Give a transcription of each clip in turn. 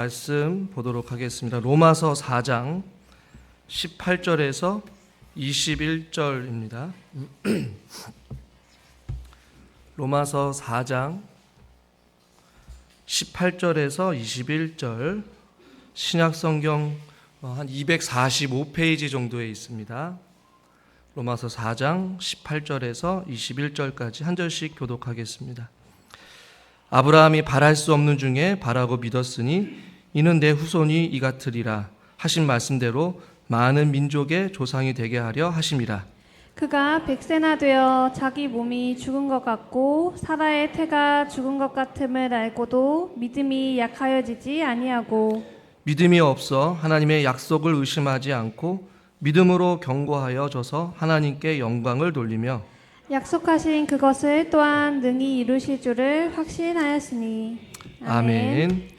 말씀 보도록 하겠습니다. 로마서 4장 18절에서 21절입니다. 로마서 4장 18절에서 21절, 신약성경 한 245페이지 정도에 있습니다. 로마서 4장 18절에서 21절까지 한 절씩 교독하겠습니다. 아브라함이 바랄 수 없는 중에 바라고 믿었으니 이는 내 후손이 이같으리라 하신 말씀대로 많은 민족의 조상이 되게 하려 하심이라. 그가 100세나 되어 자기 몸이 죽은 것 같고 사라의 태가 죽은 것 같음을 알고도 믿음이 약하여지지 아니하고 믿음이 없어 하나님의 약속을 의심하지 않고 믿음으로 견고하여져서 하나님께 영광을 돌리며 약속하신 그것을 또한 능히 이루실 줄을 확신하였으니. 아멘.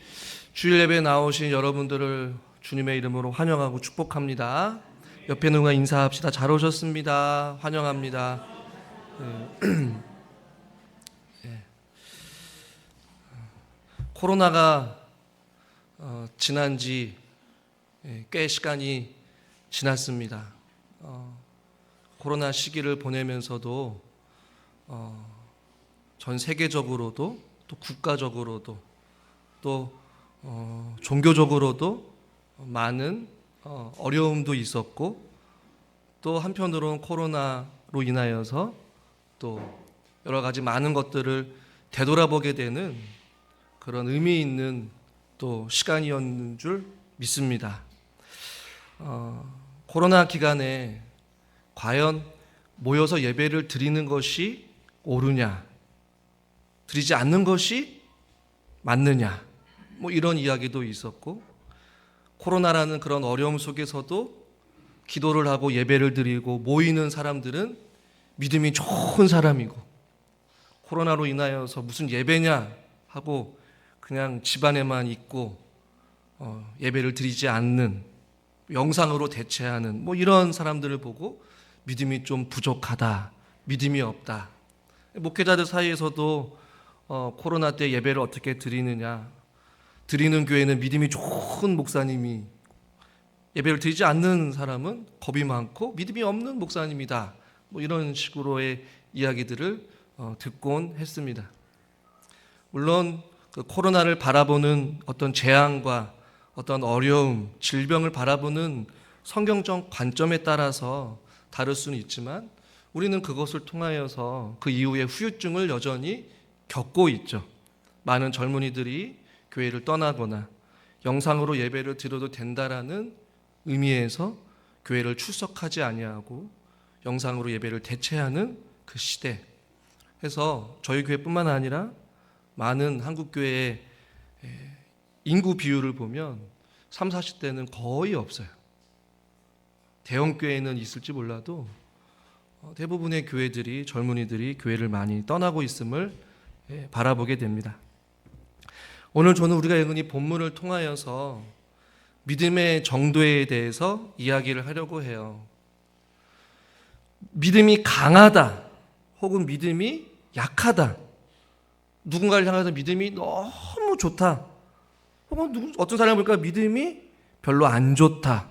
주일 예배에 나오신 여러분들을 주님의 이름으로 환영하고 축복합니다. 옆에 누가 인사합시다. 잘 오셨습니다. 환영합니다. 네. 코로나가 지난 지 꽤 시간이 지났습니다. 코로나 시기를 보내면서도 전 세계적으로도 또 국가적으로도 또 종교적으로도 많은 어려움도 있었고, 또 한편으로는 코로나로 인하여서 또 여러 가지 많은 것들을 되돌아보게 되는 그런 의미 있는 또 시간이었는 줄 믿습니다. 코로나 기간에 과연 모여서 예배를 드리는 것이 옳으냐, 드리지 않는 것이 맞느냐, 뭐 이런 이야기도 있었고, 코로나라는 그런 어려움 속에서도 기도를 하고 예배를 드리고 모이는 사람들은 믿음이 좋은 사람이고, 코로나로 인하여서 무슨 예배냐 하고 그냥 집안에만 있고 예배를 드리지 않는, 영상으로 대체하는 뭐 이런 사람들을 보고 믿음이 좀 부족하다, 믿음이 없다. 목회자들 사이에서도 코로나 때 예배를 어떻게 드리느냐, 드리는 교회는 믿음이 좋은 목사님이, 예배를 드리지 않는 사람은 겁이 많고 믿음이 없는 목사님이다, 뭐 이런 식으로의 이야기들을 듣곤 했습니다. 물론 그 코로나를 바라보는 어떤 재앙과 어떤 어려움, 질병을 바라보는 성경적 관점에 따라서 다를 수는 있지만, 우리는 그것을 통하여서 그 이후에 후유증을 여전히 겪고 있죠. 많은 젊은이들이 교회를 떠나거나 영상으로 예배를 드려도 된다라는 의미에서 교회를 출석하지 아니하고 영상으로 예배를 대체하는 그 시대. 해서 저희 교회뿐만 아니라 많은 한국 교회의 인구 비율을 보면 30, 40대는 거의 없어요. 대형 교회는 있을지 몰라도 대부분의 교회들이, 젊은이들이 교회를 많이 떠나고 있음을 바라보게 됩니다. 오늘 저는 우리가 읽은 이 본문을 통하여서 믿음의 정도에 대해서 이야기를 하려고 해요. 믿음이 강하다 혹은 믿음이 약하다, 누군가를 향해서 믿음이 너무 좋다, 혹은 어떤 사람을 보니까 믿음이 별로 안 좋다,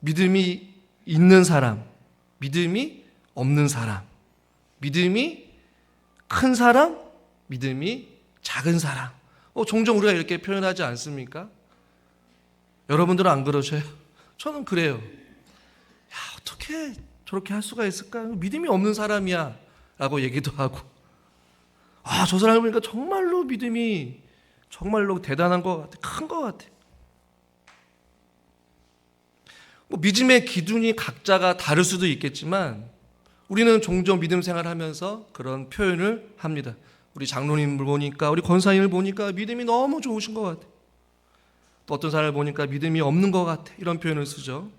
믿음이 있는 사람, 믿음이 없는 사람, 믿음이 큰 사람, 믿음이 작은 사람, 종종 우리가 이렇게 표현하지 않습니까? 여러분들은 안 그러셔요? 저는 그래요. 야, 어떻게 저렇게 할 수가 있을까? 믿음이 없는 사람이야 라고 얘기도 하고, 저 사람을 보니까 정말로 믿음이 정말로 대단한 것 같아, 큰 것 같아. 뭐 믿음의 기준이 각자가 다를 수도 있겠지만, 우리는 종종 믿음 생활하면서 그런 표현을 합니다. 우리 장로님을 보니까, 우리 권사님을 보니까 믿음이 너무 좋으신 것 같아. 또 어떤 사람을 보니까 믿음이 없는 것 같아, 이런 표현을 쓰죠.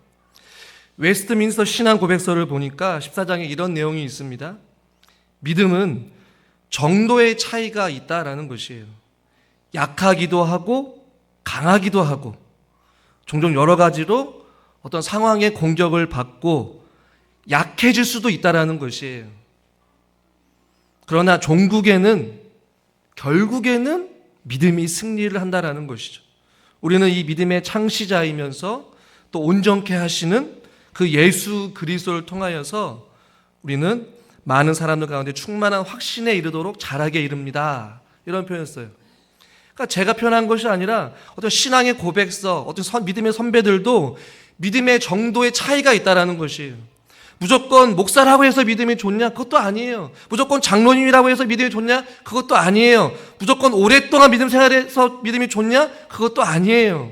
웨스트민스터 신앙 고백서를 보니까 14장에 이런 내용이 있습니다. 믿음은 정도의 차이가 있다라는 것이에요. 약하기도 하고 강하기도 하고, 종종 여러 가지로 어떤 상황의 공격을 받고 약해질 수도 있다라는 것이에요. 그러나 결국에는 믿음이 승리를 한다라는 것이죠. 우리는 이 믿음의 창시자이면서 또 온전케 하시는 그 예수 그리스도를 통하여서 우리는 많은 사람들 가운데 충만한 확신에 이르도록 자라게 이릅니다. 이런 표현을 써요. 그러니까 제가 표현한 것이 아니라 어떤 신앙의 고백서, 어떤 믿음의 선배들도 믿음의 정도의 차이가 있다라는 것이에요. 무조건 목사라고 해서 믿음이 좋냐? 그것도 아니에요. 무조건 장로님이라고 해서 믿음이 좋냐? 그것도 아니에요. 무조건 오랫동안 믿음 생활해서 믿음이 좋냐? 그것도 아니에요.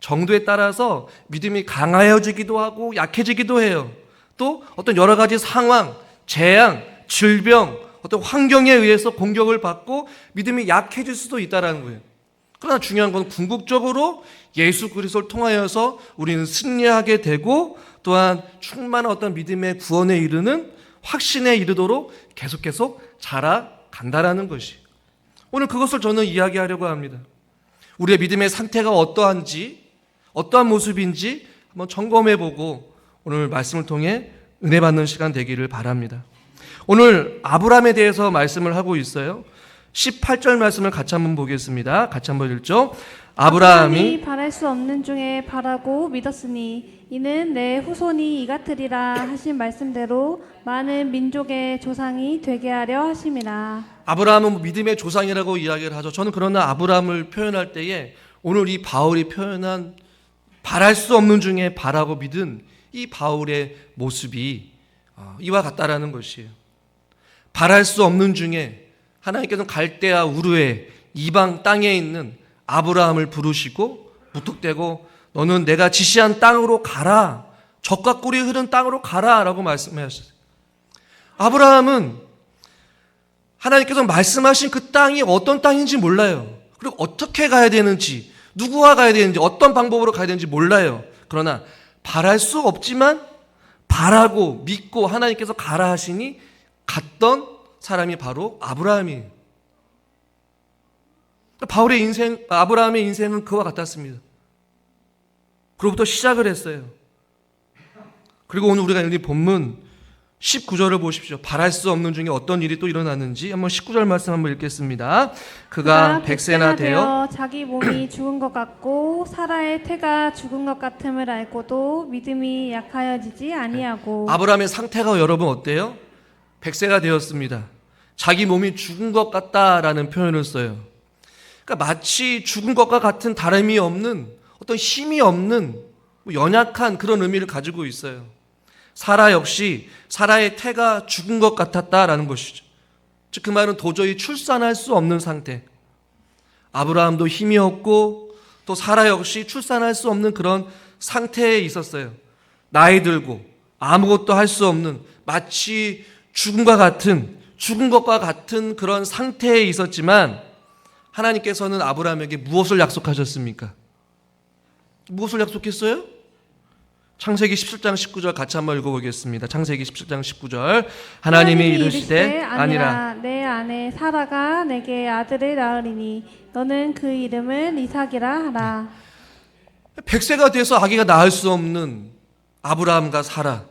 정도에 따라서 믿음이 강하여지기도 하고 약해지기도 해요. 또 어떤 여러 가지 상황, 재앙, 질병, 어떤 환경에 의해서 공격을 받고 믿음이 약해질 수도 있다는 거예요. 그러나 중요한 건 궁극적으로 예수 그리스도를 통하여서 우리는 승리하게 되고 또한 충만한 어떤 믿음의 구원에 이르는 확신에 이르도록 계속 자라간다라는 것이. 오늘 그것을 저는 이야기하려고 합니다. 우리의 믿음의 상태가 어떠한지, 어떠한 모습인지 한번 점검해보고 오늘 말씀을 통해 은혜 받는 시간 되기를 바랍니다. 오늘 아브라함에 대해서 말씀을 하고 있어요. 18절 말씀을 같이 한번 보겠습니다. 같이 한번 읽죠. 아브라함이 바랄 수 없는 중에 바라고 믿었으니 이는 내 후손이 이같으리라 하신 말씀대로 많은 민족의 조상이 되게 하려 하심이라. 아브라함은 믿음의 조상이라고 이야기를 하죠. 저는 그러나 아브라함을 표현할 때에 오늘 이 바울이 표현한 바랄 수 없는 중에 바라고 믿은 이 바울의 모습이 이와 같다라는 것이에요. 바랄 수 없는 중에 하나님께서는 갈대아 우르의 이방 땅에 있는 아브라함을 부르시고 무턱대고 너는 내가 지시한 땅으로 가라. 젖과 꿀이 흐른 땅으로 가라 라고 말씀하셨어요. 아브라함은 하나님께서 말씀하신 그 땅이 어떤 땅인지 몰라요. 그리고 어떻게 가야 되는지, 누구와 가야 되는지, 어떤 방법으로 가야 되는지 몰라요. 그러나 바랄 수 없지만 바라고 믿고 하나님께서 가라 하시니 갔던 사람이 바로 아브라함이에요. 바울의 인생, 아브라함의 인생은 그와 같았습니다. 그로부터 시작을 했어요. 그리고 오늘 우리가 읽은 본문 19절을 보십시오. 바랄 수 없는 중에 어떤 일이 또 일어났는지 한번 19절 말씀 한번 읽겠습니다. 그가 100세나 되어 자기 몸이 죽은 것 같고 사라의 태가 죽은 것 같음을 알고도 믿음이 약하여지지 아니하고. 아브라함의 상태가 여러분 어때요? 100세가 되었습니다. 자기 몸이 죽은 것 같다라는 표현을 써요. 그러니까 마치 죽은 것과 같은 다름이 없는 어떤 힘이 없는 연약한 그런 의미를 가지고 있어요. 사라 역시 사라의 태가 죽은 것 같았다라는 것이죠. 즉 그 말은 도저히 출산할 수 없는 상태. 아브라함도 힘이 없고 또 사라 역시 출산할 수 없는 그런 상태에 있었어요. 나이 들고 아무것도 할 수 없는 마치 죽은 것과 같은 그런 상태에 있었지만 하나님께서는 아브라함에게 무엇을 약속하셨습니까? 무엇을 약속했어요? 창세기 17장 19절 같이 한번 읽어보겠습니다. 창세기 17장 19절 하나님이 이르시되 아니라 내 아내 사라가 내게 아들을 낳으리니 너는 그 이름을 이삭이라 하라. 100세가 돼서 아기가 낳을 수 없는 아브라함과 사라,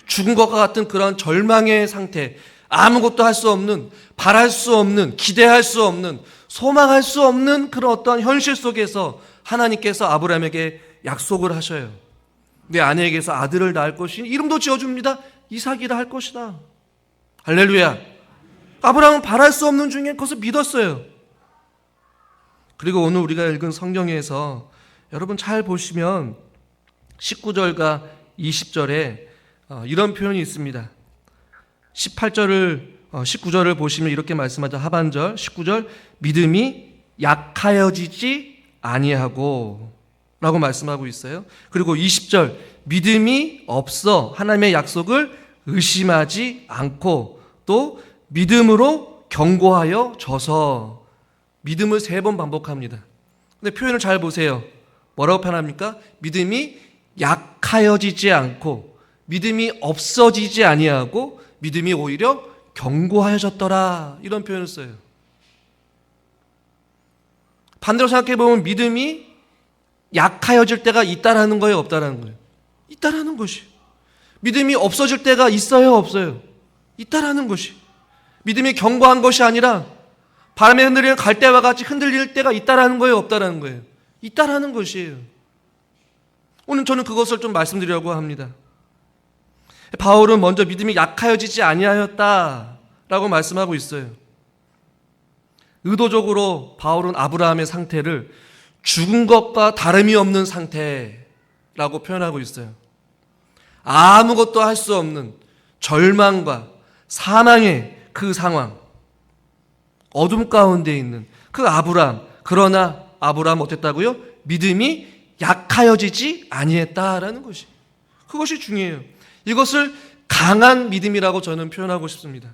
죽은 것과 같은 그런 절망의 상태, 아무것도 할 수 없는, 바랄 수 없는, 기대할 수 없는, 소망할 수 없는 그런 어떤 현실 속에서 하나님께서 아브라함에게 약속을 하셔요. 내 아내에게서 아들을 낳을 것이니 이름도 지어줍니다. 이삭이라 할 것이다. 할렐루야. 아브라함은 바랄 수 없는 중에 그것을 믿었어요. 그리고 오늘 우리가 읽은 성경에서 여러분 잘 보시면 19절과 20절에 이런 표현이 있습니다. 19절을 보시면 이렇게 말씀하죠. 하반절 19절 믿음이 약하여지지 아니하고 라고 말씀하고 있어요. 그리고 20절 믿음이 없어 하나님의 약속을 의심하지 않고 또 믿음으로 견고하여 져서 믿음을 3번 반복합니다. 근데 표현을 잘 보세요. 뭐라고 표현합니까? 믿음이 약하여지지 않고 믿음이 없어지지 아니하고 믿음이 오히려 견고하여졌더라 이런 표현을 써요. 반대로 생각해보면 믿음이 약하여질 때가 있다라는 거예요, 없다라는 거예요? 있다라는 것이. 믿음이 없어질 때가 있어요, 없어요? 있다라는 것이. 믿음이 견고한 것이 아니라 바람에 흔들리는 갈대와 같이 흔들릴 때가 있다라는 거예요, 없다라는 거예요? 있다라는 것이에요. 오늘 저는 그것을 좀 말씀드리려고 합니다. 바울은 먼저 믿음이 약하여지지 아니하였다라고 말씀하고 있어요. 의도적으로 바울은 아브라함의 상태를 죽은 것과 다름이 없는 상태라고 표현하고 있어요. 아무것도 할 수 없는 절망과 사망의 그 상황, 어둠 가운데 있는 그 아브라함. 그러나 아브라함 어땠다고요? 믿음이 약하여지지 아니했다라는 것이, 그것이 중요해요. 이것을 강한 믿음이라고 저는 표현하고 싶습니다.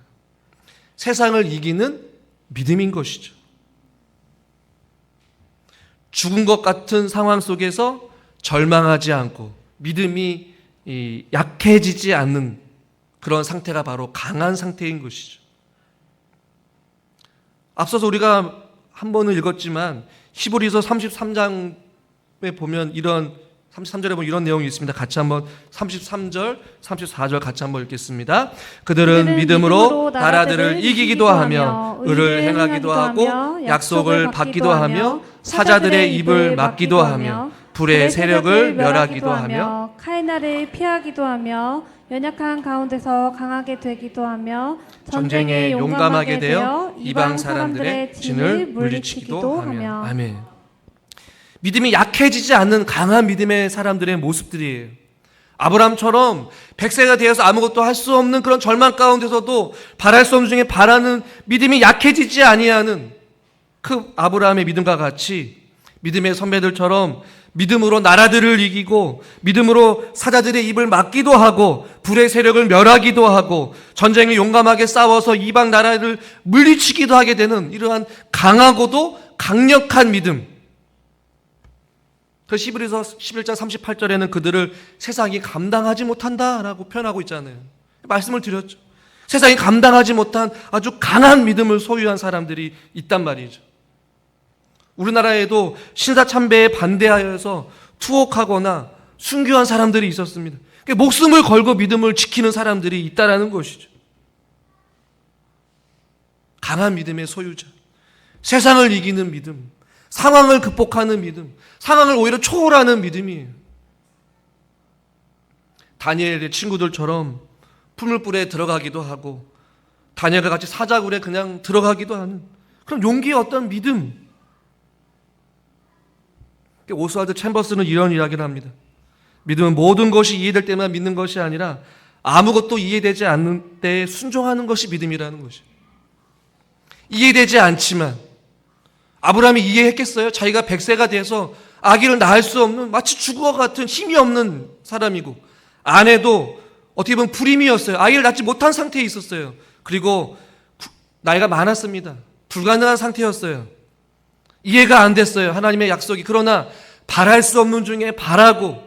세상을 이기는 믿음인 것이죠. 죽은 것 같은 상황 속에서 절망하지 않고 믿음이 약해지지 않는 그런 상태가 바로 강한 상태인 것이죠. 앞서서 우리가 한 번은 읽었지만 히브리서 33장에 보면 이런 33절에 보면 이런 내용이 있습니다. 같이 한번 33절, 34절 같이 한번 읽겠습니다. 그들은 믿음으로 나라들을 이기기도 하며 의를 행하기도 하고 약속을 받기도 하며 사자들의 입을 막기도 하며 불의 세력을 멸하기도 하며 칼날을 피하기도 하며 연약한 가운데서 강하게 되기도 하며 전쟁에 용감하게 되어 이방 사람들의 진을 물리치기도 하며. 아멘. 믿음이 약해지지 않는 강한 믿음의 사람들의 모습들이에요. 아브라함처럼 100세가 되어서 아무것도 할 수 없는 그런 절망 가운데서도 바랄 수 없는 중에 바라는 믿음이 약해지지 아니하는 그 아브라함의 믿음과 같이 믿음의 선배들처럼 믿음으로 나라들을 이기고 믿음으로 사자들의 입을 막기도 하고 불의 세력을 멸하기도 하고 전쟁에 용감하게 싸워서 이방 나라를 물리치기도 하게 되는 이러한 강하고도 강력한 믿음. 그 히브리서 11장 38절에는 그들을 세상이 감당하지 못한다라고 표현하고 있잖아요. 말씀을 드렸죠. 세상이 감당하지 못한 아주 강한 믿음을 소유한 사람들이 있단 말이죠. 우리나라에도 신사참배에 반대하여서 투옥하거나 순교한 사람들이 있었습니다. 목숨을 걸고 믿음을 지키는 사람들이 있다라는 것이죠. 강한 믿음의 소유자, 세상을 이기는 믿음, 상황을 극복하는 믿음, 상황을 오히려 초월하는 믿음이에요. 다니엘의 친구들처럼 풀물불에 들어가기도 하고 다니엘과 같이 사자굴에 그냥 들어가기도 하는 그런 용기의 어떤 믿음. 오스왈드 챔버스는 이런 이야기를 합니다. 믿음은 모든 것이 이해될 때만 믿는 것이 아니라 아무것도 이해되지 않는 때에 순종하는 것이 믿음이라는 것이에요. 이해되지 않지만 아브라함이 이해했겠어요? 자기가 100세가 돼서 아기를 낳을 수 없는 마치 죽은 것 같은 힘이 없는 사람이고 아내도 어떻게 보면 불임이었어요. 아이를 낳지 못한 상태에 있었어요. 그리고 나이가 많았습니다. 불가능한 상태였어요. 이해가 안 됐어요. 하나님의 약속이. 그러나 바랄 수 없는 중에 바라고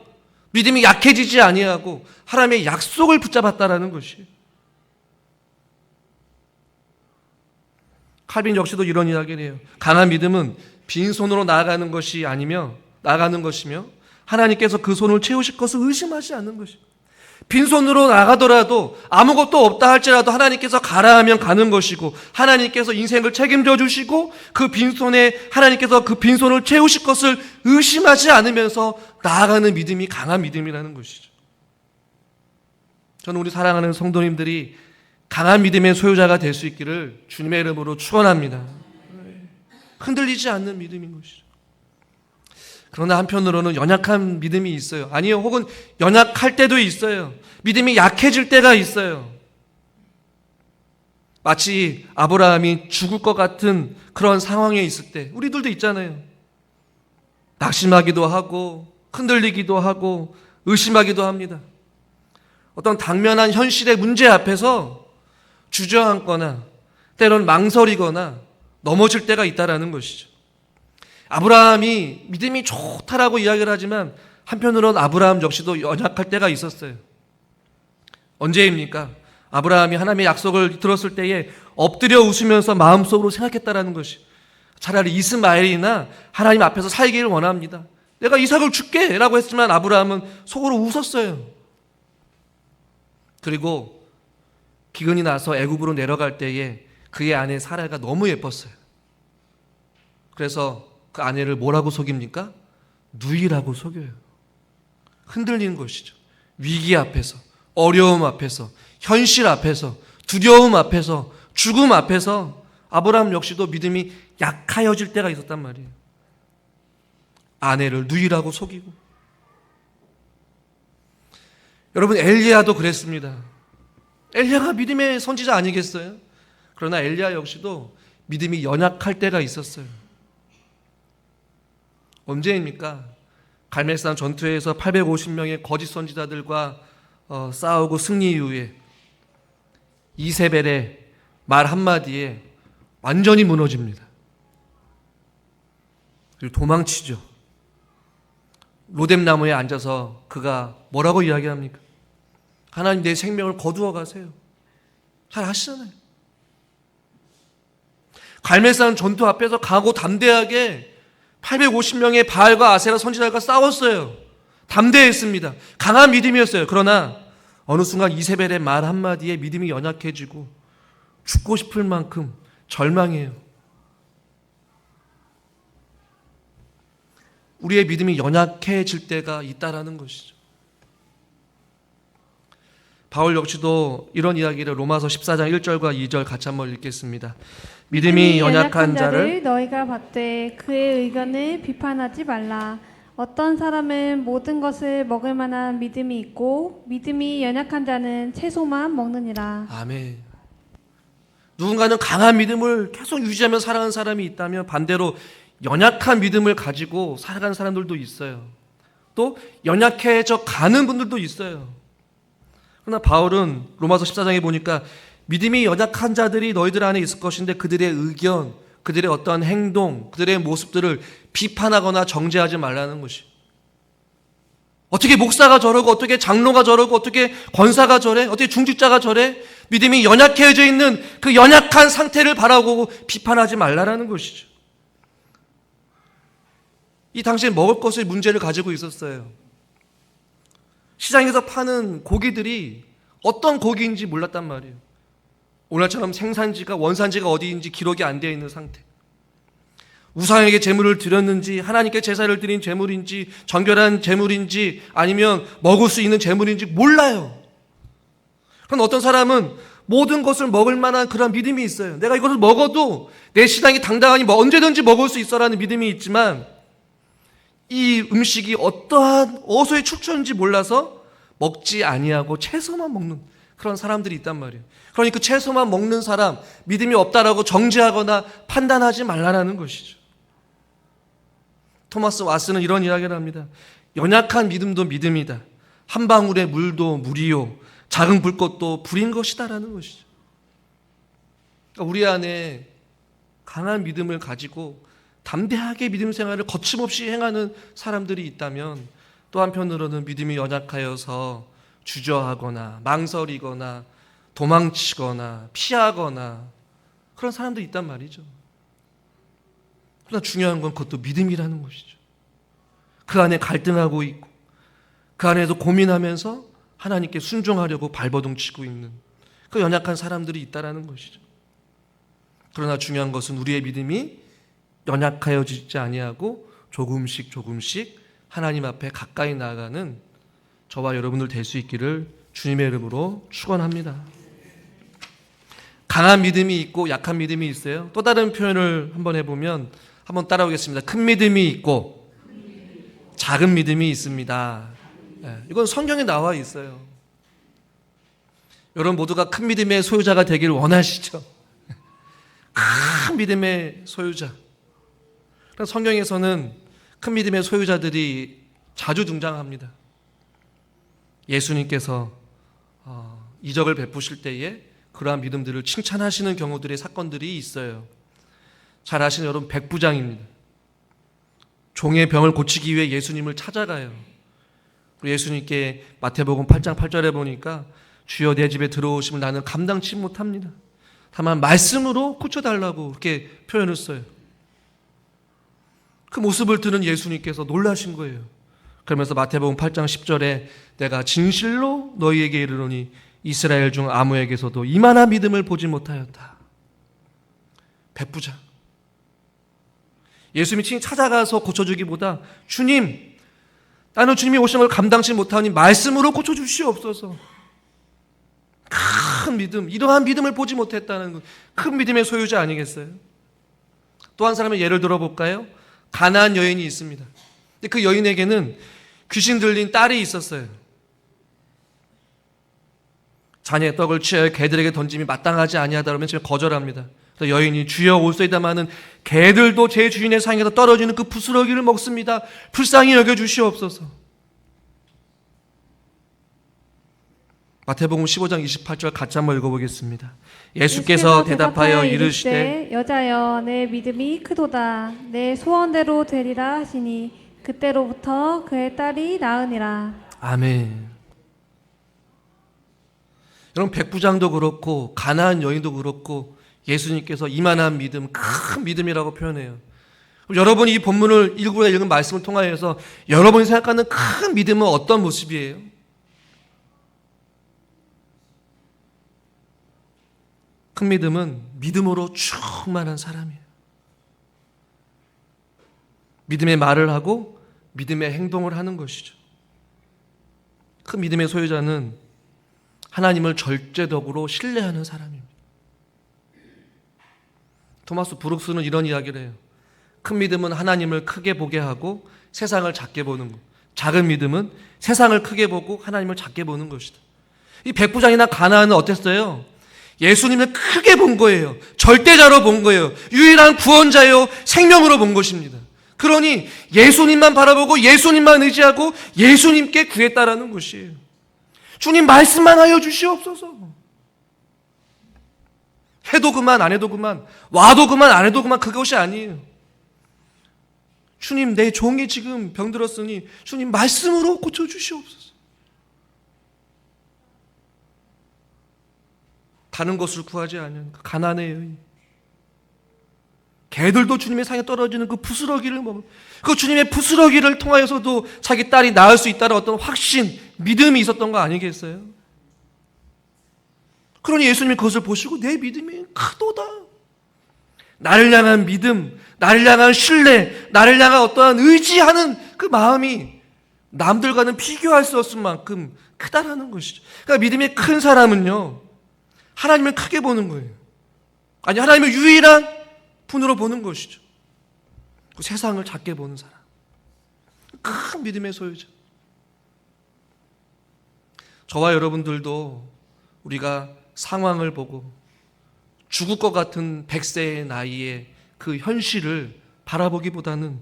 믿음이 약해지지 아니하고 하나님의 약속을 붙잡았다라는 것이에요. 칼빈 역시도 이런 이야기를 해요. 강한 믿음은 빈손으로 나아가는 것이며 하나님께서 그 손을 채우실 것을 의심하지 않는 것이에요. 빈손으로 나가더라도 아무것도 없다 할지라도 하나님께서 가라 하면 가는 것이고 하나님께서 인생을 책임져 주시고 그 빈손에 하나님께서 그 빈손을 채우실 것을 의심하지 않으면서 나아가는 믿음이 강한 믿음이라는 것이죠. 저는 우리 사랑하는 성도님들이 강한 믿음의 소유자가 될 수 있기를 주님의 이름으로 축원합니다. 흔들리지 않는 믿음인 것이죠. 그러나 한편으로는 연약한 믿음이 있어요. 아니요, 혹은 연약할 때도 있어요. 믿음이 약해질 때가 있어요. 마치 아브라함이 죽을 것 같은 그런 상황에 있을 때 우리들도 있잖아요. 낙심하기도 하고 흔들리기도 하고 의심하기도 합니다. 어떤 당면한 현실의 문제 앞에서 주저앉거나 때로는 망설이거나 넘어질 때가 있다라는 것이죠. 아브라함이 믿음이 좋다라고 이야기를 하지만 한편으로는 아브라함 역시도 연약할 때가 있었어요. 언제입니까? 아브라함이 하나님의 약속을 들었을 때에 엎드려 웃으면서 마음속으로 생각했다라는 것이 차라리 이스마엘이나 하나님 앞에서 살기를 원합니다. 내가 이삭을 줄게 라고 했지만 아브라함은 속으로 웃었어요. 그리고 기근이 나서 애굽으로 내려갈 때에 그의 아내 사라가 너무 예뻤어요. 그래서 그 아내를 뭐라고 속입니까? 누이라고 속여요. 흔들리는 것이죠. 위기 앞에서, 어려움 앞에서, 현실 앞에서, 두려움 앞에서, 죽음 앞에서 아브라함 역시도 믿음이 약하여질 때가 있었단 말이에요. 아내를 누이라고 속이고. 여러분, 엘리야도 그랬습니다. 엘리야가 믿음의 선지자 아니겠어요? 그러나 엘리야 역시도 믿음이 연약할 때가 있었어요. 언제입니까? 갈멜산 전투에서 850명의 거짓 선지자들과 싸우고 승리 이후에 이세벨의 말 한마디에 완전히 무너집니다. 그리고 도망치죠. 로뎀나무에 앉아서 그가 뭐라고 이야기합니까? 하나님, 내 생명을 거두어 가세요. 잘 아시잖아요. 갈멜산 전투 앞에서 강하고 담대하게 850명의 바알과 아세라 선지자들과 싸웠어요. 담대했습니다. 강한 믿음이었어요. 그러나 어느 순간 이세벨의 말 한마디에 믿음이 연약해지고 죽고 싶을 만큼 절망해요. 우리의 믿음이 연약해질 때가 있다라는 것이죠. 바울 역시도 이런 이야기를 로마서 14장 1절과 2절 같이 한번 읽겠습니다. 믿음이 연약한 자를 너희가 받되 그의 의견을 비판하지 말라. 어떤 사람은 모든 것을 먹을 만한 믿음이 있고 믿음이 연약한 자는 채소만 먹느니라. 아멘. 누군가는 강한 믿음을 계속 유지하며 살아가는 사람이 있다면 반대로 연약한 믿음을 가지고 살아가는 사람들도 있어요. 또 연약해져 가는 분들도 있어요. 그러나 바울은 로마서 14장에 보니까 믿음이 연약한 자들이 너희들 안에 있을 것인데 그들의 의견, 그들의 어떠한 행동, 그들의 모습들을 비판하거나 정죄하지 말라는 것이. 어떻게 목사가 저러고 어떻게 장로가 저러고 어떻게 권사가 저래, 어떻게 중직자가 저래, 믿음이 연약해져 있는 그 연약한 상태를 바라보고 비판하지 말라는 것이죠. 이 당시에 먹을 것의 문제를 가지고 있었어요. 시장에서 파는 고기들이 어떤 고기인지 몰랐단 말이에요. 오늘처럼 생산지가 원산지가 어디인지 기록이 안 되어 있는 상태. 우상에게 제물을 드렸는지 하나님께 제사를 드린 제물인지 정결한 제물인지 아니면 먹을 수 있는 제물인지 몰라요. 그럼 어떤 사람은 모든 것을 먹을 만한 그런 믿음이 있어요. 내가 이것을 먹어도 내 신앙이 당당하니 언제든지 먹을 수 있어라는 믿음이 있지만 이 음식이 어떠한 어디서의 출처인지 몰라서 먹지 아니하고 채소만 먹는 그런 사람들이 있단 말이에요. 그러니 그 채소만 먹는 사람 믿음이 없다라고 정죄하거나 판단하지 말라는 것이죠. 토마스 왓슨은 이런 이야기를 합니다. 연약한 믿음도 믿음이다. 한 방울의 물도 물이요 작은 불꽃도 불인 것이다라는 것이죠. 그러니까 우리 안에 강한 믿음을 가지고 담대하게 믿음 생활을 거침없이 행하는 사람들이 있다면 또 한편으로는 믿음이 연약하여서 주저하거나 망설이거나 도망치거나 피하거나 그런 사람들이 있단 말이죠. 그러나 중요한 건 그것도 믿음이라는 것이죠. 그 안에 갈등하고 있고 그 안에서 고민하면서 하나님께 순종하려고 발버둥 치고 있는 그 연약한 사람들이 있다는 것이죠. 그러나 중요한 것은 우리의 믿음이 연약하여지지 아니하고 조금씩 하나님 앞에 가까이 나아가는 저와 여러분들 될 수 있기를 주님의 이름으로 축원합니다. 강한 믿음이 있고 약한 믿음이 있어요. 또 다른 표현을 한번 해보면 한번 따라오겠습니다. 큰 믿음이 있고 작은 믿음이 있습니다. 이건 성경에 나와 있어요. 여러분 모두가 큰 믿음의 소유자가 되길 원하시죠? 큰 믿음의 소유자. 성경에서는 큰 믿음의 소유자들이 자주 등장합니다. 예수님께서 이적을 베푸실 때에 그러한 믿음들을 칭찬하시는 경우들의 사건들이 있어요. 잘 아시는 여러분 백부장입니다. 종의 병을 고치기 위해 예수님을 찾아가요. 예수님께 마태복음 8장 8절에 보니까 주여 내 집에 들어오시면 나는 감당치 못합니다. 다만 말씀으로 고쳐달라고 그렇게 표현을 써요. 그 모습을 들은 예수님께서 놀라신 거예요. 그러면서 마태복음 8장 10절에 내가 진실로 너희에게 이르노니 이스라엘 중 아무에게서도 이만한 믿음을 보지 못하였다. 백부장. 예수님이 친히 찾아가서 고쳐주기보다 주님, 나는 주님이 오시는 걸 감당치 못하니 말씀으로 고쳐주시옵소서. 큰 믿음, 이러한 믿음을 보지 못했다는 큰 믿음의 소유자 아니겠어요? 또 한 사람의 예를 들어볼까요? 가나안 여인이 있습니다. 근데 그 여인에게는 귀신 들린 딸이 있었어요. 자녀의 떡을 취하여 개들에게 던짐이 마땅하지 아니하다 그러면 지금 거절합니다. 그래서 여인이 주여 올소이다마는 개들도 제 주인의 상에서 떨어지는 그 부스러기를 먹습니다. 불쌍히 여겨주시옵소서. 마태복음 15장 28절 같이 한번 읽어보겠습니다. 예수께서 대답하여 이르시되 여자여 내 믿음이 크도다. 내 소원대로 되리라 하시니 그때로부터 그의 딸이 나으니라. 아멘. 여러분, 백부장도 그렇고 가나안 여인도 그렇고 예수님께서 이만한 믿음, 큰 믿음이라고 표현해요. 여러분이 이 본문을 읽은 말씀을 통하여서 여러분이 생각하는 큰 믿음은 어떤 모습이에요? 큰 믿음은 믿음으로 충만한 사람이에요. 믿음의 말을 하고 믿음의 행동을 하는 것이죠. 큰 믿음의 소유자는 하나님을 절제적으로 신뢰하는 사람입니다. 토마스 브룩스는 이런 이야기를 해요. 큰 믿음은 하나님을 크게 보게 하고 세상을 작게 보는 것. 작은 믿음은 세상을 크게 보고 하나님을 작게 보는 것이다. 이 백부장이나 가나안은 어땠어요? 예수님을 크게 본 거예요. 절대자로 본 거예요. 유일한 구원자요, 생명으로 본 것입니다. 그러니 예수님만 바라보고 예수님만 의지하고 예수님께 구했다라는 것이에요. 주님 말씀만 하여 주시옵소서. 해도 그만 안 해도 그만, 와도 그만 안 해도 그만, 그것이 아니에요. 주님, 내 종이 지금 병들었으니 주님 말씀으로 고쳐주시옵소서. 다른 것을 구하지 않은 그 가난의 여인, 개들도 주님의 상에 떨어지는 그 부스러기를 먹은, 그 주님의 부스러기를 통하여서도 자기 딸이 낳을 수 있다는 어떤 확신, 믿음이 있었던 거 아니겠어요? 그러니 예수님이 그것을 보시고 내 믿음이 크도다. 나를 향한 믿음, 나를 향한 신뢰, 나를 향한 어떠한 의지하는 그 마음이 남들과는 비교할 수 없을 만큼 크다라는 것이죠. 그러니까 믿음이 큰 사람은요, 하나님을 크게 보는 거예요. 아니, 하나님을 유일한 분으로 보는 것이죠. 그 세상을 작게 보는 사람, 큰 믿음의 소유자. 저와 여러분들도 우리가 상황을 보고 죽을 것 같은 100세의 나이에 그 현실을 바라보기보다는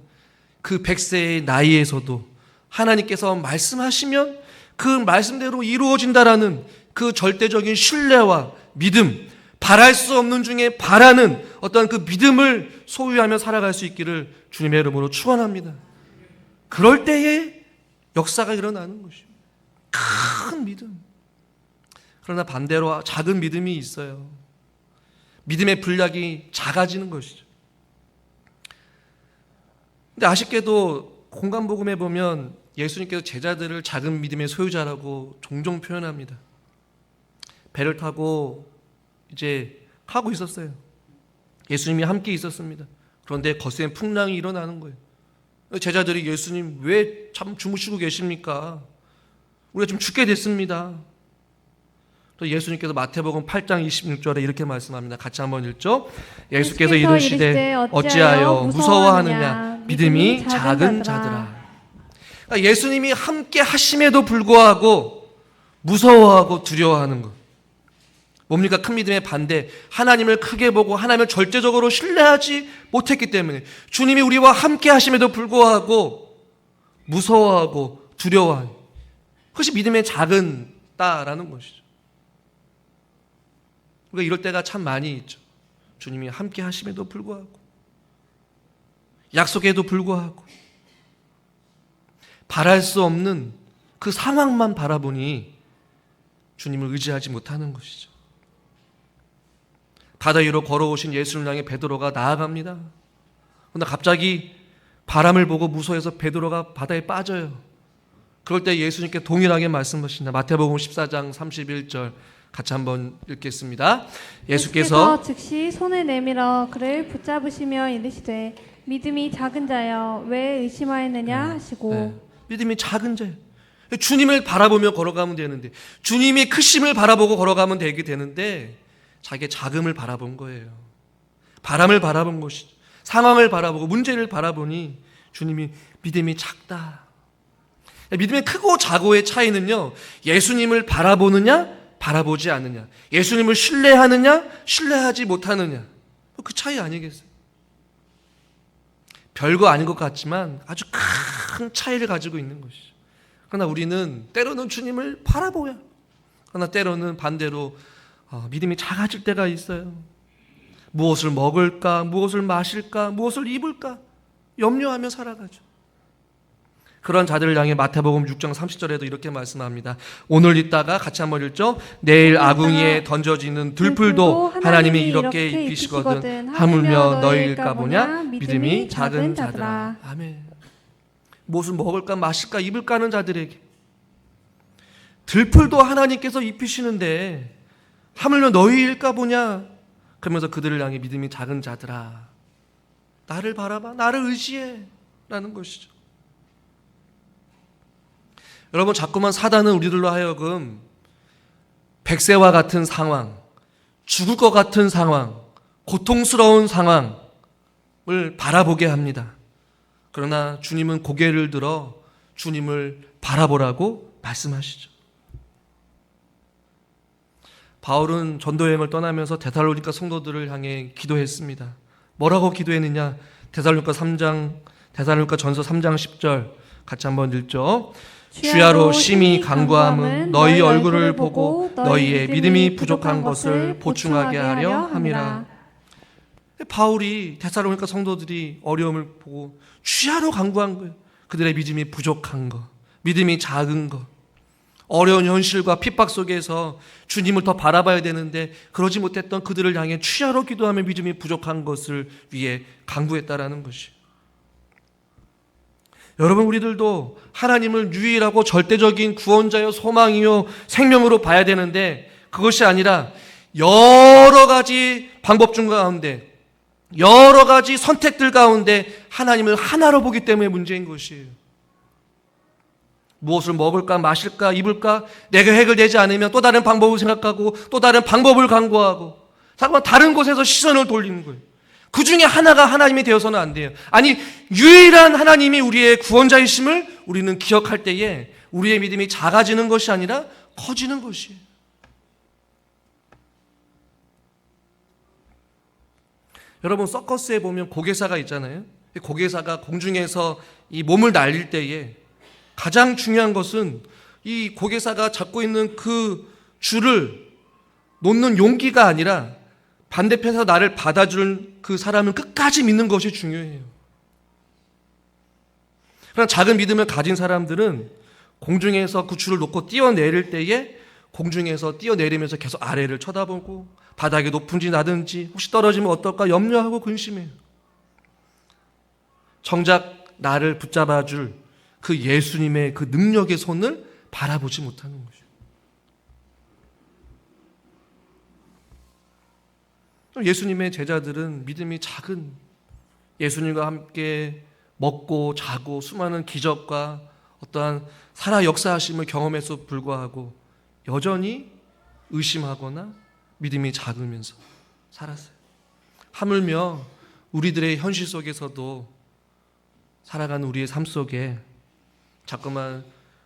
그 100세의 나이에서도 하나님께서 말씀하시면 그 말씀대로 이루어진다라는 그 절대적인 신뢰와 믿음, 바랄 수 없는 중에 바라는 어떤 그 믿음을 소유하며 살아갈 수 있기를 주님의 이름으로 축원합니다. 그럴 때에 역사가 일어나는 것이죠. 큰 믿음. 그러나 반대로 작은 믿음이 있어요. 믿음의 분량이 작아지는 것이죠. 근데 아쉽게도 공간복음에 보면 예수님께서 제자들을 작은 믿음의 소유자라고 종종 표현합니다. 배를 타고 이제 가고 있었어요. 예수님이 함께 있었습니다. 그런데 거센 풍랑이 일어나는 거예요. 제자들이 예수님 왜 참 주무시고 계십니까? 우리가 좀 죽게 됐습니다. 예수님께서 마태복음 8장 26절에 이렇게 말씀합니다. 같이 한번 읽죠. 예수께서 이르시되 어찌하여 무서워하느냐 믿음이 작은 자들아. 그러니까 예수님이 함께 하심에도 불구하고 무서워하고 두려워하는 것. 뭡니까? 큰 믿음의 반대. 하나님을 크게 보고 하나님을 절대적으로 신뢰하지 못했기 때문에 주님이 우리와 함께 하심에도 불구하고 무서워하고 두려워하는 그것이 믿음의 작은 따라는 것이죠. 우리가 이럴 때가 참 많이 있죠. 주님이 함께 하심에도 불구하고 약속에도 불구하고 바랄 수 없는 그 상황만 바라보니 주님을 의지하지 못하는 것이죠. 바다 위로 걸어오신 예수를 향해 베드로가 나아갑니다. 그런데 갑자기 바람을 보고 무서워해서 베드로가 바다에 빠져요. 그럴 때 예수님께 동일하게 말씀하신다. 마태복음 14장 31절 같이 한번 읽겠습니다. 예수께서 즉시 손을 내밀어 그를 붙잡으시며 이르시되 믿음이 작은 자여 왜 의심하였느냐 하시고 네. 믿음이 작은 자예요. 주님을 바라보며 걸어가면 되는데, 주님의 크심을 바라보고 걸어가면 되는데 자기의 작음을 바라본 거예요. 바람을 바라본 것이죠. 상황을 바라보고 문제를 바라보니 주님이 믿음이 작다. 믿음의 크고 작고의 차이는요, 예수님을 바라보느냐 바라보지 않느냐, 예수님을 신뢰하느냐 신뢰하지 못하느냐, 그 차이 아니겠어요? 별거 아닌 것 같지만 아주 큰 차이를 가지고 있는 것이죠. 그러나 우리는 때로는 주님을 바라보야, 그러나 때로는 반대로 믿음이 작아질 때가 있어요. 무엇을 먹을까, 무엇을 마실까, 무엇을 입을까 염려하며 살아가죠. 그런 자들을 향해 마태복음 6장 30절에도 이렇게 말씀합니다. 오늘 읽다가 같이 한번 읽죠. 내일 아궁이에 던져지는 들풀도 하나님이 이렇게 입히시거든 하물며 너희일까 보냐 믿음이 작은 자들아. 아멘. 무엇을 먹을까 마실까 입을까 하는 자들에게 들풀도 하나님께서 입히시는데 하물며 너희일까 보냐, 그러면서 그들을 향해 믿음이 작은 자들아, 나를 바라봐, 나를 의지해 라는 것이죠. 여러분, 자꾸만 사단은 우리들로 하여금 백세와 같은 상황, 죽을 것 같은 상황, 고통스러운 상황을 바라보게 합니다. 그러나 주님은 고개를 들어 주님을 바라보라고 말씀하시죠. 바울은 전도여행을 떠나면서 데살로니가 성도들을 향해 기도했습니다. 뭐라고 기도했느냐? 데살로니가 전서 3장 10절 같이 한번 읽죠. 주야로 심히 간구함은 너희 얼굴을 보고 너희의 믿음이 부족한 것을 보충하게 하려 함이라. 바울이 데살로니가 성도들이 어려움을 보고 주야로 간구한 거예요. 그들의 믿음이 부족한 거, 믿음이 작은 거, 어려운 현실과 핍박 속에서 주님을 더 바라봐야 되는데 그러지 못했던 그들을 향해 주야로 기도하며 믿음이 부족한 것을 위해 간구했다라는 것이. 여러분, 우리들도 하나님을 유일하고 절대적인 구원자요 소망이요 생명으로 봐야 되는데 그것이 아니라 여러 가지 방법 중 가운데, 여러 가지 선택들 가운데 하나님을 하나로 보기 때문에 문제인 것이에요. 무엇을 먹을까 마실까 입을까 내가 해결되지 않으면 또 다른 방법을 생각하고 또 다른 방법을 강구하고 잠깐만 다른 곳에서 시선을 돌리는 거예요. 그 중에 하나가 하나님이 되어서는 안 돼요. 아니, 유일한 하나님이 우리의 구원자이심을 우리는 기억할 때에 우리의 믿음이 작아지는 것이 아니라 커지는 것이에요. 여러분, 서커스에 보면 고개사가 있잖아요. 고개사가 공중에서 이 몸을 날릴 때에 가장 중요한 것은 이 고개사가 잡고 있는 그 줄을 놓는 용기가 아니라 반대편에서 나를 받아주는 그 사람을 끝까지 믿는 것이 중요해요. 그러나 작은 믿음을 가진 사람들은 공중에서 그 줄을 놓고 뛰어내릴 때에 공중에서 뛰어내리면서 계속 아래를 쳐다보고 바닥이 높은지 낮은지 혹시 떨어지면 어떨까 염려하고 근심해요. 정작 나를 붙잡아줄 그 예수님의 그 능력의 손을 바라보지 못하는 것이죠. 예수님의 제자들은 믿음이 작은, 예수님과 함께 먹고 자고 수많은 기적과 어떠한 살아 역사하심을 경험해서 불구하고 여전히 의심하거나 믿음이 작으면서 살았어요. 하물며 우리들의 현실 속에서도 살아가는 우리의 삶 속에 자꾸만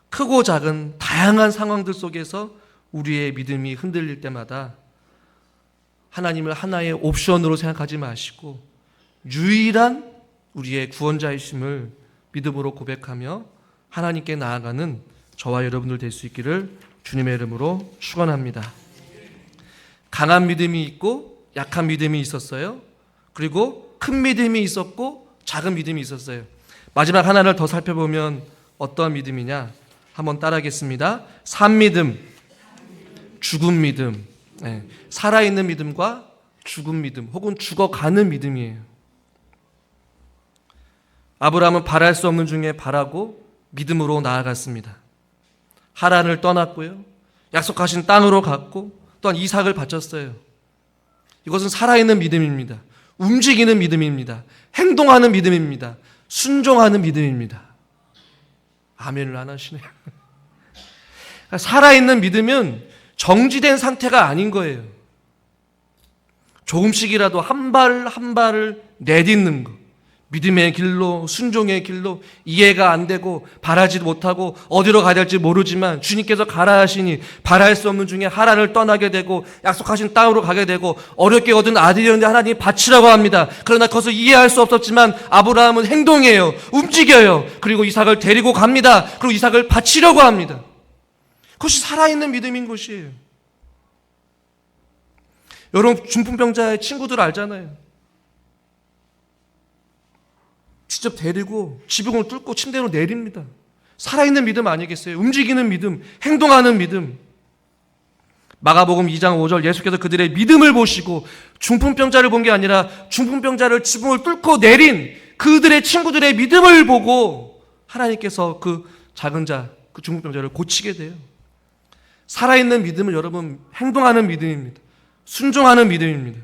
크고 작은 다양한 상황들 속에서 우리의 믿음이 흔들릴 때마다 하나님을 하나의 옵션으로 생각하지 마시고 유일한 우리의 구원자이심을 믿음으로 고백하며 하나님께 나아가는 저와 여러분들 될 수 있기를 주님의 이름으로 축원합니다. 강한 믿음이 있고 약한 믿음이 있었어요. 그리고 큰 믿음이 있었고 작은 믿음이 있었어요. 마지막 하나를 더 살펴보면 어떤 믿음이냐? 한번 따라하겠습니다. 산 믿음, 죽은 믿음. 네. 살아있는 믿음과 죽은 믿음 혹은 죽어가는 믿음이에요. 아브라함은 바랄 수 없는 중에 바라고 믿음으로 나아갔습니다. 하란을 떠났고요, 약속하신 땅으로 갔고 또한 이삭을 바쳤어요. 이것은 살아있는 믿음입니다. 움직이는 믿음입니다. 행동하는 믿음입니다. 순종하는 믿음입니다. 아멘을 안 하시네요. 살아있는 믿음은 정지된 상태가 아닌 거예요. 조금씩이라도 한 발 한 발을 내딛는 거. 믿음의 길로, 순종의 길로 이해가 안 되고 바라지도 못하고 어디로 가야 될지 모르지만 주님께서 가라 하시니 바랄 수 없는 중에 하란을 떠나게 되고 약속하신 땅으로 가게 되고 어렵게 얻은 아들이었는데 하나님이 바치라고 합니다. 그러나 그것을 이해할 수 없었지만 아브라함은 행동해요. 움직여요. 그리고 이삭을 데리고 갑니다. 그리고 이삭을 바치려고 합니다. 그것이 살아있는 믿음인 것이에요. 여러분 중풍병자의 친구들 알잖아요. 직접 데리고 지붕을 뚫고 침대로 내립니다. 살아있는 믿음 아니겠어요? 움직이는 믿음, 행동하는 믿음. 마가복음 2장 5절 예수께서 그들의 믿음을 보시고 중풍병자를 본 게 아니라 중풍병자를 지붕을 뚫고 내린 그들의 친구들의 믿음을 보고 하나님께서 그 작은 자, 그 중풍병자를 고치게 돼요. 살아있는 믿음은 여러분 행동하는 믿음입니다. 순종하는 믿음입니다.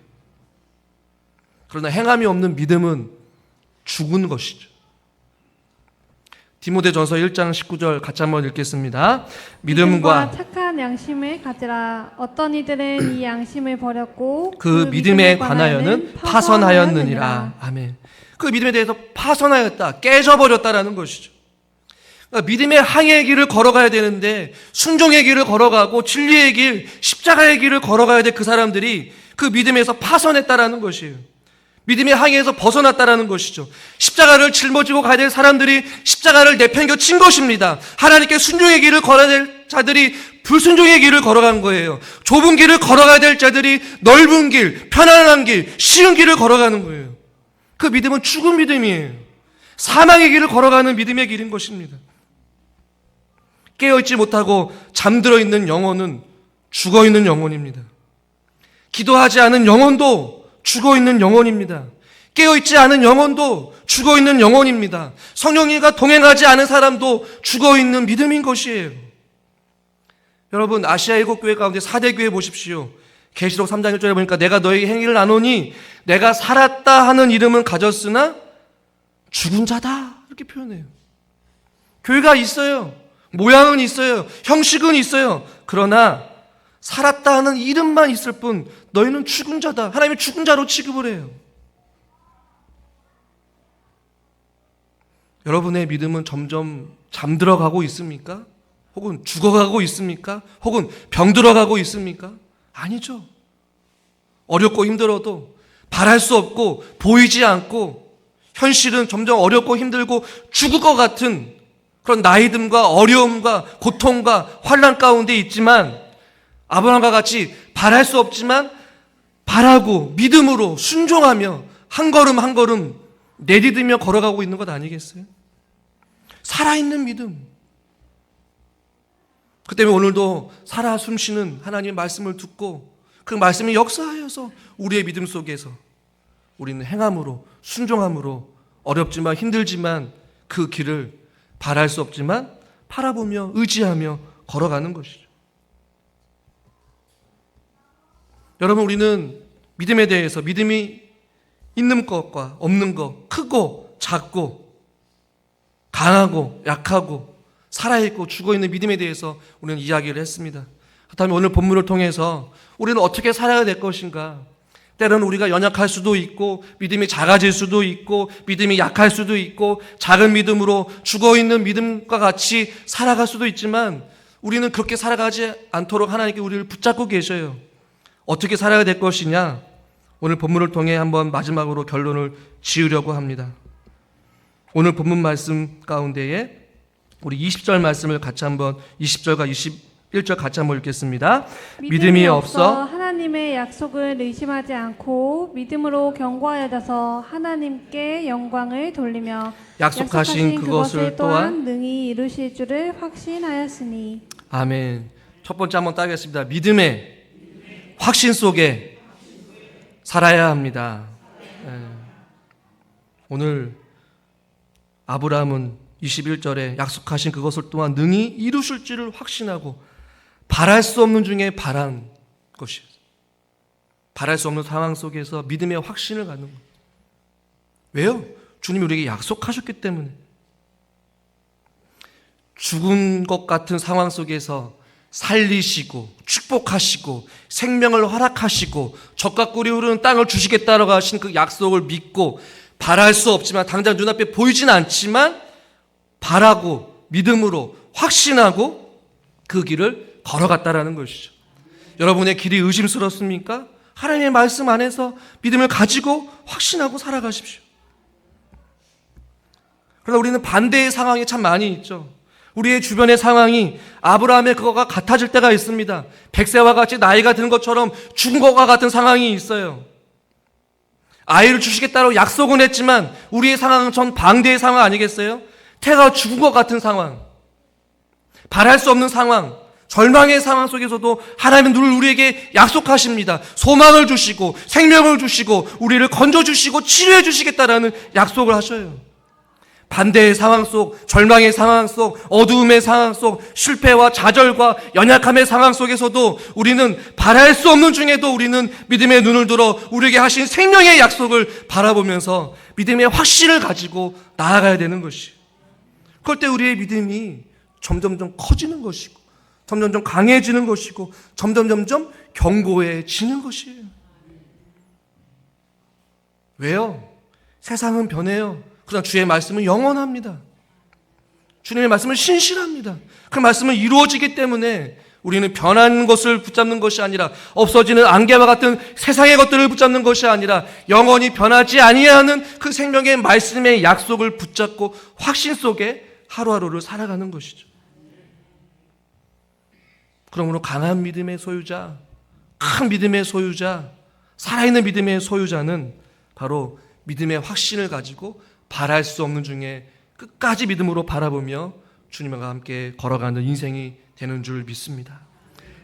그러나 행함이 없는 믿음은 죽은 것이죠. 디모데전서 1장 19절 같이 한번 읽겠습니다. 믿음과 착한 양심을 가지라. 어떤 이들은 이 양심을 버렸고 그 믿음에 관하여는 파선하였느니라. 아멘. 그 믿음에 대해서 파선하였다, 깨져버렸다라는 것이죠. 그러니까 믿음의 항해의 길을 걸어가야 되는데 순종의 길을 걸어가고 진리의 길, 십자가의 길을 걸어가야 될 그 사람들이 그 믿음에서 파선했다라는 것이에요. 믿음의 항해에서 벗어났다라는 것이죠. 십자가를 짊어지고 가야 될 사람들이 십자가를 내팽겨 친 것입니다. 하나님께 순종의 길을 걸어야 될 자들이 불순종의 길을 걸어간 거예요. 좁은 길을 걸어가야 될 자들이 넓은 길, 편안한 길, 쉬운 길을 걸어가는 거예요. 그 믿음은 죽은 믿음이에요. 사망의 길을 걸어가는 믿음의 길인 것입니다. 깨어있지 못하고 잠들어 있는 영혼은 죽어 있는 영혼입니다. 기도하지 않은 영혼도 죽어있는 영혼입니다. 깨어있지 않은 영혼도 죽어있는 영혼입니다. 성령님과 동행하지 않은 사람도 죽어있는 믿음인 것이에요. 여러분 아시아 7교회 가운데 4대 교회 보십시오. 계시록 3장 1절에 보니까 내가 너에게 행위를 나누니 내가 살았다 하는 이름은 가졌으나 죽은 자다 이렇게 표현해요. 교회가 있어요. 모양은 있어요. 형식은 있어요. 그러나 살았다 하는 이름만 있을 뿐 너희는 죽은 자다. 하나님이 죽은 자로 취급을 해요. 여러분의 믿음은 점점 잠들어가고 있습니까? 혹은 죽어가고 있습니까? 혹은 병들어가고 있습니까? 아니죠. 어렵고 힘들어도 바랄 수 없고 보이지 않고 현실은 점점 어렵고 힘들고 죽을 것 같은 그런 나이듦과 어려움과 고통과 환난 가운데 있지만 아브라함과 같이 바랄 수 없지만 바라고 믿음으로 순종하며 한 걸음 한 걸음 내디디며 걸어가고 있는 것 아니겠어요? 살아있는 믿음. 그 때문에 오늘도 살아 숨쉬는 하나님의 말씀을 듣고 그 말씀이 역사하여서 우리의 믿음 속에서 우리는 행함으로 순종함으로 어렵지만 힘들지만 그 길을 바랄 수 없지만 바라보며 의지하며 걸어가는 것이죠. 여러분 우리는 믿음에 대해서 믿음이 있는 것과 없는 것, 크고 작고 강하고 약하고 살아있고 죽어있는 믿음에 대해서 우리는 이야기를 했습니다. 그렇다면 오늘 본문을 통해서 우리는 어떻게 살아야 될 것인가? 때로는 우리가 연약할 수도 있고 믿음이 작아질 수도 있고 믿음이 약할 수도 있고 작은 믿음으로 죽어있는 믿음과 같이 살아갈 수도 있지만 우리는 그렇게 살아가지 않도록 하나님께 우리를 붙잡고 계셔요. 어떻게 살아야 될 것이냐? 오늘 본문을 통해 한번 마지막으로 결론을 지으려고 합니다. 오늘 본문 말씀 가운데에 우리 20절 말씀을 같이 한번 20절과 21절 같이 한번 읽겠습니다. 믿음이 없어 하나님의 약속을 의심하지 않고 믿음으로 견고하여져서 하나님께 영광을 돌리며 약속하신 그것을 또한 능히 이루실 줄을 확신하였으니. 아멘. 첫 번째 한번 따겠습니다. 믿음의 확신 속에 살아야 합니다. 오늘 아브라함은 21절에 약속하신 그것을 또한 능히 이루실 줄을 확신하고 바랄 수 없는 중에 바란 것이에요. 바랄 수 없는 상황 속에서 믿음의 확신을 갖는 것. 왜요? 주님이 우리에게 약속하셨기 때문에. 죽은 것 같은 상황 속에서 살리시고 축복하시고 생명을 허락하시고 젖과 꿀이 흐르는 땅을 주시겠다라고 하신 그 약속을 믿고 바랄 수 없지만 당장 눈앞에 보이진 않지만 바라고 믿음으로 확신하고 그 길을 걸어갔다라는 것이죠. 여러분의 길이 의심스럽습니까? 하나님의 말씀 안에서 믿음을 가지고 확신하고 살아가십시오. 그러나 우리는 반대의 상황이 참 많이 있죠. 우리의 주변의 상황이 아브라함의 그거가 같아질 때가 있습니다. 100세와 같이 나이가 든 것처럼 죽은 것과 같은 상황이 있어요. 아이를 주시겠다고 약속은 했지만 우리의 상황은 전 반대의 상황 아니겠어요? 태가 죽은 것 같은 상황, 바랄 수 없는 상황, 절망의 상황 속에서도 하나님은 늘 우리에게 약속하십니다. 소망을 주시고 생명을 주시고 우리를 건져주시고 치료해 주시겠다라는 약속을 하셔요. 반대의 상황 속, 절망의 상황 속, 어두움의 상황 속, 실패와 좌절과 연약함의 상황 속에서도 우리는 바랄 수 없는 중에도 우리는 믿음의 눈을 들어 우리에게 하신 생명의 약속을 바라보면서 믿음의 확신을 가지고 나아가야 되는 것이에요. 그럴 때 우리의 믿음이 점점점 커지는 것이고 점점점 강해지는 것이고 점점점 견고해지는 것이에요. 왜요? 세상은 변해요. 그러나 주의 말씀은 영원합니다. 주님의 말씀은 신실합니다. 그 말씀은 이루어지기 때문에 우리는 변한 것을 붙잡는 것이 아니라 없어지는 안개와 같은 세상의 것들을 붙잡는 것이 아니라 영원히 변하지 아니하는 그 생명의 말씀의 약속을 붙잡고 확신 속에 하루하루를 살아가는 것이죠. 그러므로 강한 믿음의 소유자, 큰 믿음의 소유자, 살아있는 믿음의 소유자는 바로 믿음의 확신을 가지고 바랄 수 없는 중에 끝까지 믿음으로 바라보며 주님과 함께 걸어가는 인생이 되는 줄 믿습니다.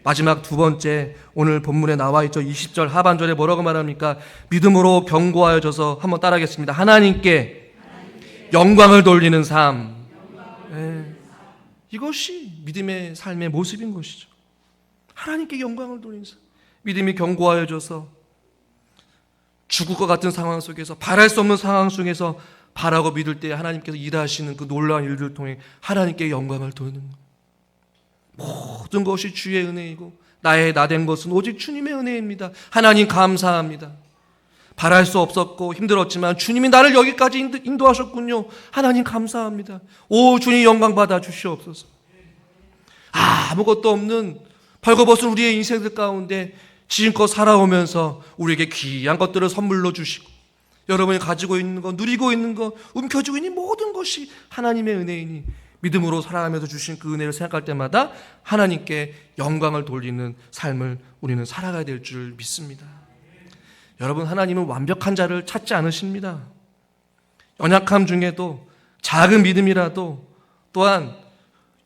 마지막 두 번째, 오늘 본문에 나와 있죠. 20절 하반절에 뭐라고 말합니까? 믿음으로 견고하여져서 한번 따라하겠습니다. 하나님께 영광을 돌리는 삶. 네. 이것이 믿음의 삶의 모습인 것이죠. 하나님께 영광을 돌리는 삶. 믿음이 견고하여져서 죽을 것 같은 상황 속에서 바랄 수 없는 상황 속에서 바라고 믿을 때 하나님께서 일하시는 그 놀라운 일들을 통해 하나님께 영광을 돌리는 것. 모든 것이 주의 은혜이고 나의 나된 것은 오직 주님의 은혜입니다. 하나님 감사합니다. 바랄 수 없었고 힘들었지만 주님이 나를 여기까지 인도하셨군요. 하나님 감사합니다. 오 주님 영광 받아 주시옵소서. 아무것도 없는 벌거벗은 우리의 인생들 가운데 지금껏 살아오면서 우리에게 귀한 것들을 선물로 주시고 여러분이 가지고 있는 것, 누리고 있는 것, 움켜쥐고 있는 모든 것이 하나님의 은혜이니 믿음으로 살아가면서 주신 그 은혜를 생각할 때마다 하나님께 영광을 돌리는 삶을 우리는 살아가야 될 줄 믿습니다. 여러분, 하나님은 완벽한 자를 찾지 않으십니다. 연약함 중에도 작은 믿음이라도 또한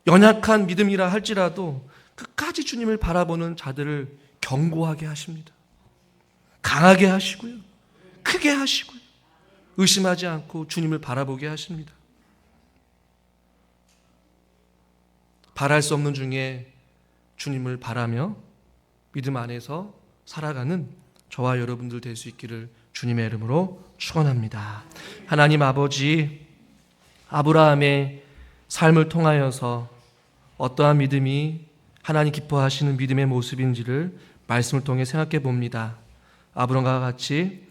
연약한 믿음이라 할지라도 끝까지 주님을 바라보는 자들을 견고하게 하십니다. 강하게 하시고요. 크게 하시고요. 의심하지 않고 주님을 바라보게 하십니다. 바랄 수 없는 중에 주님을 바라며 믿음 안에서 살아가는 저와 여러분들 될 수 있기를 주님의 이름으로 축원합니다. 하나님 아버지, 아브라함의 삶을 통하여서 어떠한 믿음이 하나님 기뻐하시는 믿음의 모습인지를 말씀을 통해 생각해 봅니다. 아브라함과 같이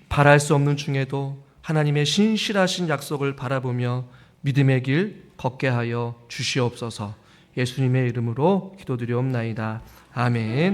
바랄 수 없는 중에도 하나님의 신실하신 약속을 바라보며 믿음의 길 걷게 하여 주시옵소서. 예수님의 이름으로 기도드리옵나이다. 아멘.